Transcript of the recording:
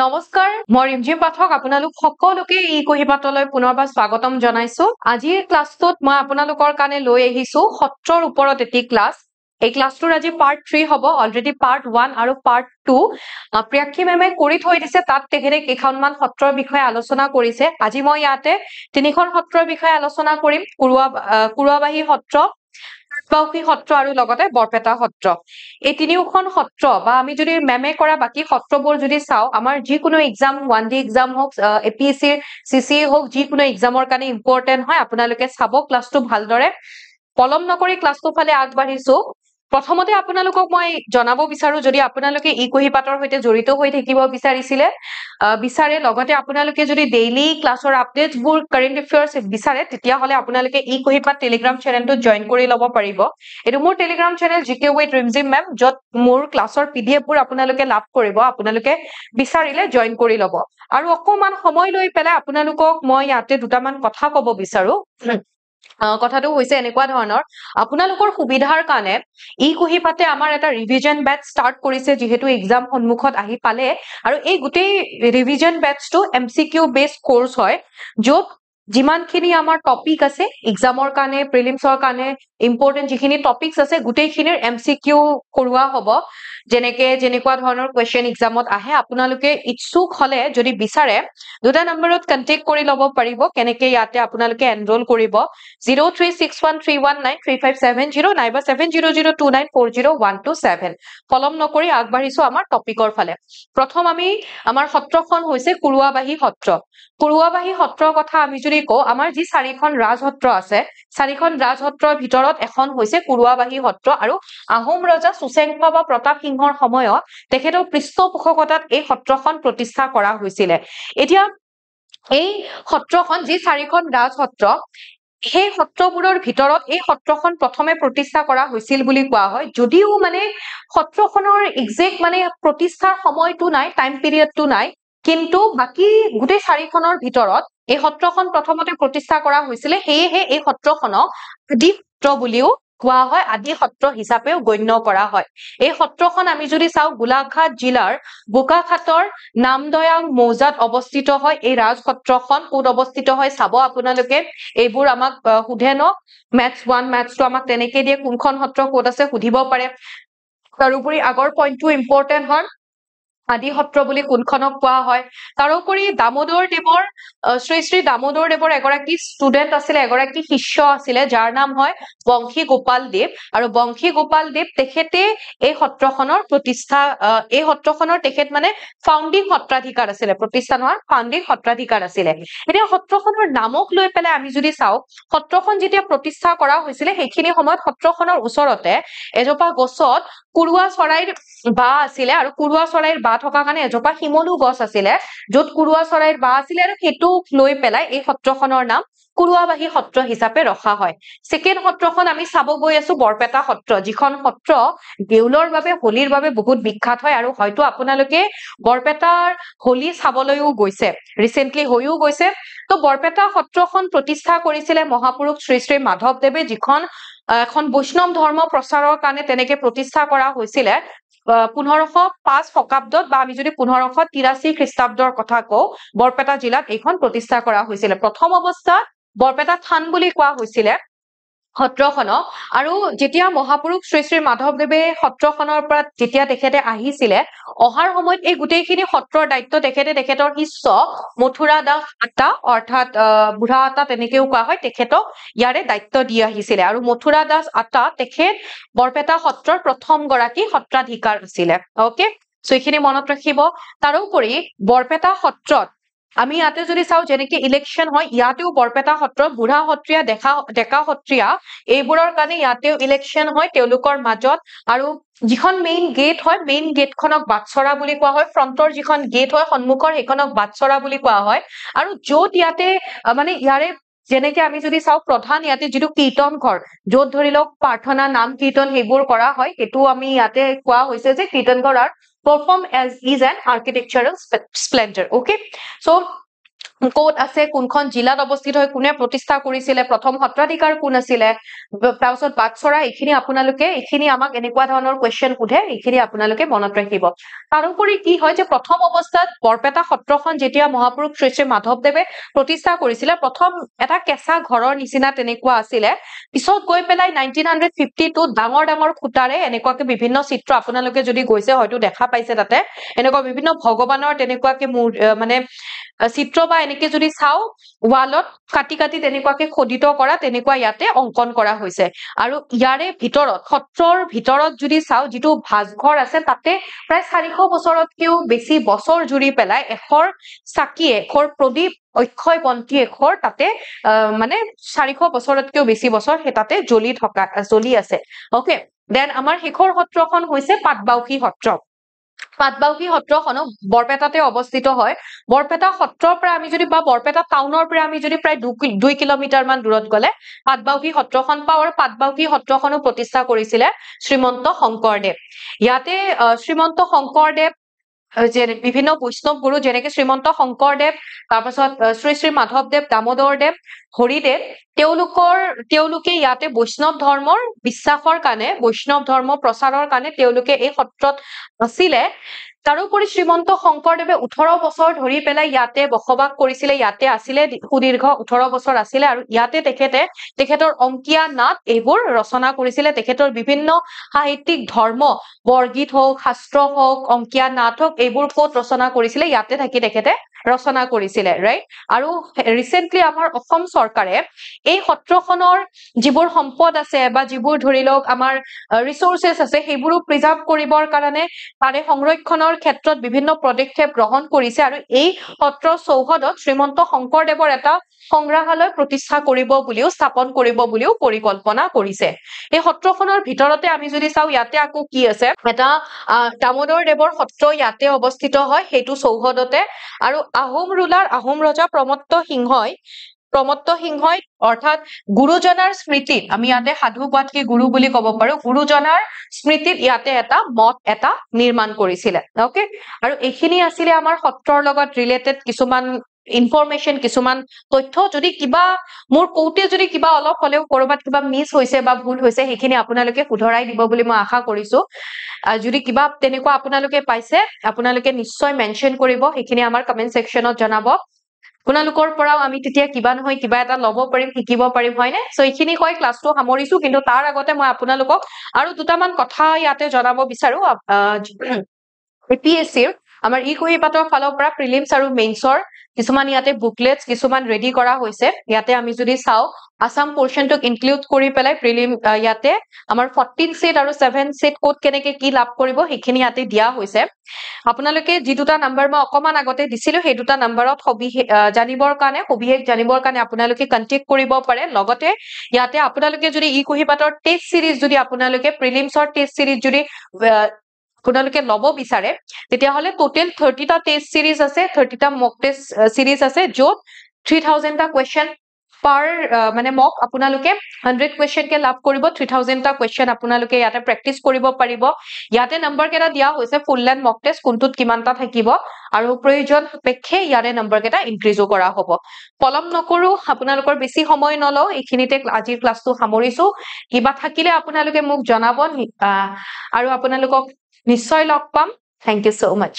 নমস্কাৰ মই ৰিমজিম পাঠক আপোনালোক সকলোকে এই কহিপাতলৈ পুনৰবাৰ স্বাগতম জনাইছো আজিৰ ক্লাছটোত মই আপোনালোকৰ কাৰণে লৈ আহিছো সত্ৰৰ ওপৰত এটি ক্লাছ এই ক্লাছটোৰ আজি পাৰ্ট 3 হ'ব অলৰেডি পাৰ্ট 1 আৰু পাৰ্ট 2 প্ৰিয়াক্ষী মেমে কৰি থৈ দিছে তাত তেখেতে কেইখনমান সত্ৰৰ বিষয়ে আলোচনা কৰিছে আজি মই ইয়াতে তিনিখন সত্ৰৰ বিষয়ে আলোচনা কৰিম কুৰুৱাবাহী সত্ৰ বাউসী সত্ৰ আৰু লগতে বৰপেটা সত্ৰ এই তিনিওখন সত্ৰ বা আমি যদি মেমে কৰা বাকি সত্ৰবোৰ যদি চাও আমাৰ যিকোনো এক্সাম 1D এক্সাম হওক এপিএসসি সিসি হওক যিকোনো এক্সামৰ কাৰণে ইম্পৰ্টেন্ট হয় আপোনালোকে চাব ক্লাছটো ভালদৰে পলম নকৰি ক্লাছটো ফালে আগবাঢ়িছো প্ৰথমতে আপোনালোকক মই জনাব বিচাৰো যদি আপোনালোকে ই কহিপাতৰ হৈতে জড়িত হৈ থাকিব বিচাৰে লগতে আপোনালোকে যদি ডেইলি ক্লাছৰ আপডেটছবোৰ কাৰেন্ট এফেয়াৰ্স বিচাৰে তেতিয়া হলে আপোনালোকে ই কহিপাত টেলিগ্ৰাম চেনেলটো জয়েন কৰি লব পাৰিব এটো মোৰ টেলিগ্ৰাম চেনেল জিকে উইথ ৰিমজিম মেম যত মোৰ ক্লাছৰ পিডিএফ বোৰ আপোনালোকে লাভ কৰিব আপোনালোকে বিচাৰিলে জয়েন কৰি লব আৰু অকমান সময় লৈ পেলাই আপোনালোকক মই ইয়াতে দুটামান কথা কব বিচাৰো কথাটো হৈছে এনেকুৱা ধৰণৰ আপোনালোকৰ সুবিধাৰ কাৰণে ই কহিপাতে আমাৰ এটা ৰিভিজন বেচ ষ্টাৰ্ট কৰিছে যেহেতু এক্সাম সন্মুখত আহি পালে আৰু এই গুটেই ৰিভিজন বেচটো এমসিকিউ বেসড কোৰ্স হয় যত যিমানখিনি আমাৰ টপিক আছে এক্সামৰ কাৰণে প্ৰিলিমছৰ কাৰণে ইম্পৰ্টেন্ট যিখিনি টপিকস আছে গুটেইখিনিৰ এমসিকিউ কৰোৱা হ'ব যেনেকুৱা ধৰণৰ কোৱেশ্চন এক্সামত আহে আপোনালোকে ইচ্ছুক হলে যদি বিচাৰে দুটা নম্বৰত কন্টেক্ট কৰি লব পাৰিব কেনেকে ইয়াতে আপোনালোকে এনৰোল কৰিব 036131935570 নাইবা 7002940127 কলম নকৰি আগবাঢ়িছো আমাৰ টপিকৰ ফালে প্ৰথম আমি আমাৰ সত্ৰখন হৈছে কুৰুৱাবাহী সত্ৰৰ কথা আমি যদি কওঁ আমাৰ যি চাৰিখন ৰাজসত্ৰ আছে চাৰিখন ৰাজসত্ৰৰ ভিতৰত এখন হৈছে কুৰুৱাবাহী সত্ৰ আৰু আহোম ৰজা সুচেংফা বা প্ৰতাপ সিংহৰ সময়ত তেখেতৰ পৃষ্ঠপোষকতাত এই সত্ৰখন প্ৰতিষ্ঠা কৰা হৈছিল এতিয়া এই সত্ৰখন যি চাৰিখন ৰাজসত্ৰ সেই সত্ৰবোৰৰ ভিতৰত এই সত্ৰখন প্ৰথমে প্ৰতিষ্ঠা কৰা হৈছিল বুলি কোৱা হয় যদিও মানে সত্ৰখনৰ এক্সাক্ট মানে প্ৰতিষ্ঠাৰ সময়টো নাই টাইম পিৰিয়ডটো নাই কিন্তু বাকি গুটেই চাৰিখনৰ ভিতৰত এই সত্ৰখন প্ৰথমতে প্ৰতিষ্ঠা কৰা হৈছিল হেহে এই সত্ৰখনক আদি সত্ৰ বুলিও কোৱা হয় আদি সত্ৰ হিচাপেও গণ্য কৰা হয় এই সত্ৰখন আমি যদি চাও গোলাঘাট জিলাৰ বোকাখাতৰ নামদয়াং মৌজাত অৱস্থিত হয় এই ৰাজসত্ৰখন ক'ত অৱস্থিত হয় চাব আপোনালোকে এইবোৰ আমাক সুধে ন ম্যাথছ 1 ম্যাথছ 2 আমাক তেনেকে দিয়ে কোনখন সত্ৰ ক'ত আছে সুধিব পাৰে তাৰোপৰি আগৰ পইণ্টটো ইম্পৰ্টেন্ট হয় আদি সত্ৰ বুলি কোনখনক কোৱা হয় তাৰোপৰি দামোদৰ দেৱৰ শ্ৰী শ্ৰী দামোদৰ দেৱৰ এগৰাকী ষ্টুডেন্ট আছিল এগৰাকী শিষ্য আছিল যাৰ নাম হয় বংশী গোপাল দেৱ আৰু বংশী গোপাল দেৱ তেখেতে এই সত্ৰখনৰ প্ৰতিষ্ঠা এই সত্ৰখনৰ তেখেত মানে ফাউন্ডিং সত্ৰাধিকাৰ আছিল প্ৰতিষ্ঠানৰ ফাউন্ডিং সত্ৰাধিকাৰ আছিল এতিয়া সত্ৰখনৰ নামক লৈ পেলাই আমি যদি চাও সত্ৰখন যেতিয়া প্ৰতিষ্ঠা কৰা হৈছিল সেইখিনি সময়ত সত্ৰখনৰ ওচৰতে এজোপা গছত কুৰুৱা চৰাইৰ বাহ আছিল আৰু কুৰুৱা চৰাইৰ বাহ থকা কাৰণে এজোপা শিমলু গছ আছিল যত কুৰুৱা চৰাইৰ বাহ আছিল আৰু হেতুক লৈ পেলাই এই সত্ৰখনৰ নাম কুৰুৱাবাহী সত্ৰ হিচাপে ৰখা হয় সেকেন্ড সত্ৰখন আমি চাব গৈ আছো বৰপেটা সত্ৰ যিখন সত্ৰ দেউলৰ বাবে হোলীৰ বাবে বহুত বিখ্যাত হয় আৰু হয়তো আপোনালোকে বৰপেটাৰ হোলী চাবলৈও গৈছে ৰিসেন্টলি হৈও গৈছে তো বৰপেটা সত্ৰখন প্ৰতিষ্ঠা কৰিছিল মহাপুৰুষ শ্ৰী শ্ৰী মাধৱদেৱে যিখন এখন বৈষ্ণৱ ধৰ্ম প্ৰচাৰৰ কাৰণে তেনেকে প্ৰতিষ্ঠা কৰা হৈছিল 1505 শকাব্দত বা আমি যদি 1583 খ্ৰীষ্টাব্দৰ কথা কওঁ বৰপেটা জিলাত এইখন প্ৰতিষ্ঠা কৰা হৈছিল প্ৰথম অৱস্থাত বৰপেটা থান বুলি কোৱা হৈছিল সত্ৰখনক আৰু যেতিয়া মহাপুৰুষ শ্ৰী শ্ৰী মাধৱদেৱে সত্ৰখনৰ পৰা যেতিয়া তেখেতে আহিছিল অহাৰ সময়ত এই গুটেইখিনি সত্ৰৰ দায়িত্ব তেখেতৰ শিষ্য মথুৰা দাস আতা অৰ্থাৎ বুঢ়া আতা তেনেকেও কোৱা হয় তেখেতক ইয়াৰে দায়িত্ব দি আহিছিল আৰু মথুৰা দাস আতা তেখেত বৰপেটা সত্ৰৰ প্ৰথম গৰাকী সত্ৰাধিকাৰ আছিল ওকে সো এইখিনি মনত ৰাখিব তাৰোপৰি বৰপেটা সত্ৰত আমি ইয়াতে যদি চাও যেনেকে ইলেকশন হয় ইয়াতেও বৰপেটা সত্ৰ বুঢ়া সত্ৰীয়া ডেকা সত্ৰীয়া এইবোৰৰ কাৰণে ইয়াতেও ইলেকশন হয় তেওঁলোকৰ মাজত আৰু যিখন মেইন গেট হয় মেইন গেটখনক বাটছৰা বুলি কোৱা হয় ফ্ৰন্টৰ যিখন গেট হয় সন্মুখৰ সেইখনক বাটছৰা বুলি কোৱা হয় আৰু য'ত ইয়াতে মানে ইয়াৰে যেনেকে আমি যদি চাও প্ৰধান ইয়াতে যিটো কীৰ্তন ঘৰ য'ত ধৰি লওক প্ৰাৰ্থনা নাম কীৰ্তন সেইবোৰ কৰা হয় সেইটো আমি ইয়াতে কোৱা হৈছে যে কীৰ্তন ঘৰ perform as is an architectural splendor okay so ক'ত আছে, কোনখন জিলাত অৱস্থিত হয়, কোনে প্ৰতিষ্ঠা কৰিছিলে, প্ৰথম সত্ৰাধিকাৰ কোন আছিলে, তাৰপিছত বাটচৰা, এইখিনি আমাক এনেকুৱা ধৰণৰ কুৱেশ্যন সোধে, এইখিনি আপোনালোকে মনত ৰাখিব। তাৰোপৰি কি হয় যে প্ৰথম অৱস্থাত বৰপেটা সত্ৰখন যেতিয়া মহাপুৰুষ শ্ৰী শ্ৰী মাধৱদেৱে প্ৰতিষ্ঠা কৰিছিলে, প্ৰথম এটা কেঁচা ঘৰৰ নিচিনা তেনেকুৱা আছিলে। পিছত গৈ পেলাই 1952 ডাঙৰ ডাঙৰ খুঁটাৰে এনেকুৱাকে বিভিন্ন চিত্ৰ আপোনালোকে যদি গৈছে হয়তো দেখা পাইছে, তাতে এনেকুৱা বিভিন্ন ভগৱানৰ তেনেকুৱাকে মানে চিত্ৰ বা এনেকে যদি চাও ৱালত কাটি কাটি তেনেকুৱাকে খোদিত কৰা তেনেকুৱা ইয়াতে অংকন কৰা হৈছে। আৰু ইয়াৰে ভিতৰত সত্ৰৰ ভিতৰত যদি চাও যিটো ভাঁজঘৰ আছে তাতে প্ৰায় 400 বছৰতকেও বেছি বছৰ জুৰি পেলাই এশৰ চাকি, এশৰ প্ৰদীপ, অক্ষয় বন্তি এশৰ তাতে মানে 400 বছৰতকেও বেছি বছৰ সেই তাতে জ্বলি আছে। অকে, দেন আমাৰ শেষৰ সত্ৰখন হৈছে পাটবাউসী সত্ৰ। পাটবাউসী সত্ৰখনো বৰপেটাতে অৱস্থিত হয়। বৰপেটা সত্ৰৰ পৰা আমি যদি বা বৰপেটা টাউনৰ পৰা আমি যদি প্ৰায় 2 কিলোমিটাৰ মান দূৰত গলে পাটবাউসী সত্ৰখন পাওঁ, আৰু পাটবাউসী সত্ৰখনো প্ৰতিষ্ঠা কৰিছিলে শ্ৰীমন্ত শংকৰদেৱ। ইয়াতে শ্ৰীমন্ত শংকৰদেৱ বিভিন্ন বৈষ্ণৱ গুৰু যেনেকে শ্ৰীমন্ত শংকৰদেৱ, তাৰপাছত শ্ৰী শ্ৰী মাধৱদেৱ, দামোদৰদেৱ, হৰিদেৱ, তেওঁলোকে ইয়াতে বৈষ্ণৱ ধৰ্মৰ বিশ্বাসৰ কাৰণে, বৈষ্ণৱ ধৰ্ম প্ৰচাৰৰ কাৰণে তেওঁলোকে এই সত্ৰত আছিলে। তাৰোপৰি শ্ৰীমন্ত শংকৰদেৱে 18 বছৰ ধৰি পেলাই ইয়াতে বসবাস কৰিছিলে, ইয়াতে আছিলে, সুদীৰ্ঘ 18 বছৰ আছিলে, আৰু ইয়াতে তেখেতৰ অংকীয়া নাট এইবোৰ ৰচনা কৰিছিলে। তেখেতৰ বিভিন্ন সাহিত্যিক ধৰ্ম, বৰগীত হওক, শাস্ত্ৰ হওক, অংকীয়া নাট হওক, এইবোৰ ক'ত ৰচনা কৰিছিলে, ইয়াতে থাকি তেখেতে ৰচনা কৰিছিলে, ৰাইট। আৰু ৰিচেন্টলি আমাৰ অসম চৰকাৰে এই সত্ৰখনৰ যিবোৰ সম্পদ আছে বা যিবোৰ ধৰি লওক আমাৰ ৰিচোৰ্চেছ আছে সেইবোৰো প্ৰিজাৰ্ভ কৰিবৰ কাৰণে তাৰে সংৰক্ষণৰ ক্ষেত্ৰত বিভিন্ন পদক্ষেপ গ্ৰহণ কৰিছে, আৰু এই সত্ৰৰ চৌহদত শ্ৰীমন্ত শংকৰদেৱৰ এটা সংগ্ৰহালয় প্ৰতিষ্ঠা কৰিব বুলিও, স্থাপন কৰিব বুলিও পৰিকল্পনা কৰিছে। এই সত্ৰখনৰ ভিতৰতে আমি যদি চাওঁ ইয়াতে আকৌ কি আছে, এটা দামোদৰ দেৱৰ সত্ৰ ইয়াতে অৱস্থিত হয়, সেইটো চৌহদতে। আৰু আহোম ৰজা প্ৰমত্ত সিংহই অৰ্থাৎ গুৰুজনাৰ স্মৃতিত, আমি ইয়াতে সাধু কোৱাতকে গুৰু বুলি ক'ব পাৰো, গুৰুজনাৰ স্মৃতিত ইয়াতে এটা মঠ এটা নিৰ্মাণ কৰিছিলে। অকে, আৰু এইখিনি আছিলে আমাৰ সত্ৰৰ লগত ৰিলেটেড কিছুমান ইনফৰমেশ্যন, কিছুমান তথ্য। যদি কিবা মোৰ কওঁতে যদি কিবা অলপ হলেও কৰবাত কিবা মিছ হৈছে বা ভুল হৈছে, সেইখিনি আপোনালোকে শুধৰাই দিব বুলি মই আশা কৰিছো। যদি কিবা তেনেকুৱা আপোনালোকে পাইছে, আপোনালোকে নিশ্চয় মেনশ্যন কৰিব, সেইখিনি আমাৰ কমেন্ট ছেকশ্যনত জনাব। আপোনালোকৰ পৰাও আমি তেতিয়া কিবা নহয় কিবা এটা ল'ব পাৰিম, শিকিব পাৰিম, হয়নে? সো এইখিনি কৈ ক্লাছটো সামৰিছো, কিন্তু তাৰ আগতে মই আপোনালোকক আৰু দুটামান কথা ইয়াতে জনাব বিচাৰো। APSCৰ আমাৰ কুহিপাতৰ ফালৰ পৰা প্ৰিলিমছ আৰু মেইনছৰ কিছুমান ইয়াতে বুকলেটছ কিছুমান ৰেডি কৰা হৈছে। ইয়াতে আমি যদি চাওঁ আসাম পোৰ্শনটোক ইনক্লুড কৰি পেলাই প্ৰিলিম ইয়াতে আমাৰ 14 সেট আৰু 7 সেট ক'ত কেনেকে কি লাভ কৰিব সেইখিনি ইয়াতে দিয়া হৈছে। আপোনালোকে যি দুটা নাম্বাৰ মই অকমান আগতে দিছিলো, সেই দুটা নাম্বাৰত সবিশেষ জানিবৰ কাৰণে আপোনালোকে কন্টেক্ট কৰিব পাৰে। লগতে ইয়াতে আপোনালোকে যদি কুহিপাতৰ টেষ্ট সিৰিজ যদি আপোনালোকে প্ৰিলিমছৰ টেষ্ট সিৰিজ যদি আপোনালোকে ল'ব বিচাৰে, তেতিয়াহ'লে টোটেল 30টা টেষ্ট সিৰিজ আছে, 30টা মক টেষ্ট সিৰিজ আছে, য'ত 3000টা কুৱেশ্যন পাৰ মানে মক আপোনালোকে 100 কুৱেশ্যন কে লাভ কৰিব। 3000টা কুৱেশ্যন আপোনালোকে ইয়াতে প্ৰেক্টিচ কৰিব পাৰিব। ইয়াতে নম্বৰ কেইটা দিয়া হৈছে ফুল লেন্থ মক টেষ্ট, কোনটোত কিমানটা থাকিব, আৰু প্ৰয়োজন সাপেক্ষে ইয়াৰে নম্বৰ কেইটা ইনক্ৰিজো কৰা হ'ব। পলম নকৰো, আপোনালোকৰ বেছি সময় নলওঁ, এইখিনিতে আজিৰ ক্লাছটো সামৰিছো। কিবা থাকিলে আপোনালোকে মোক জনাব, আৰু আপোনালোকক নিশ্চয় লগ পাম। Thank you so much।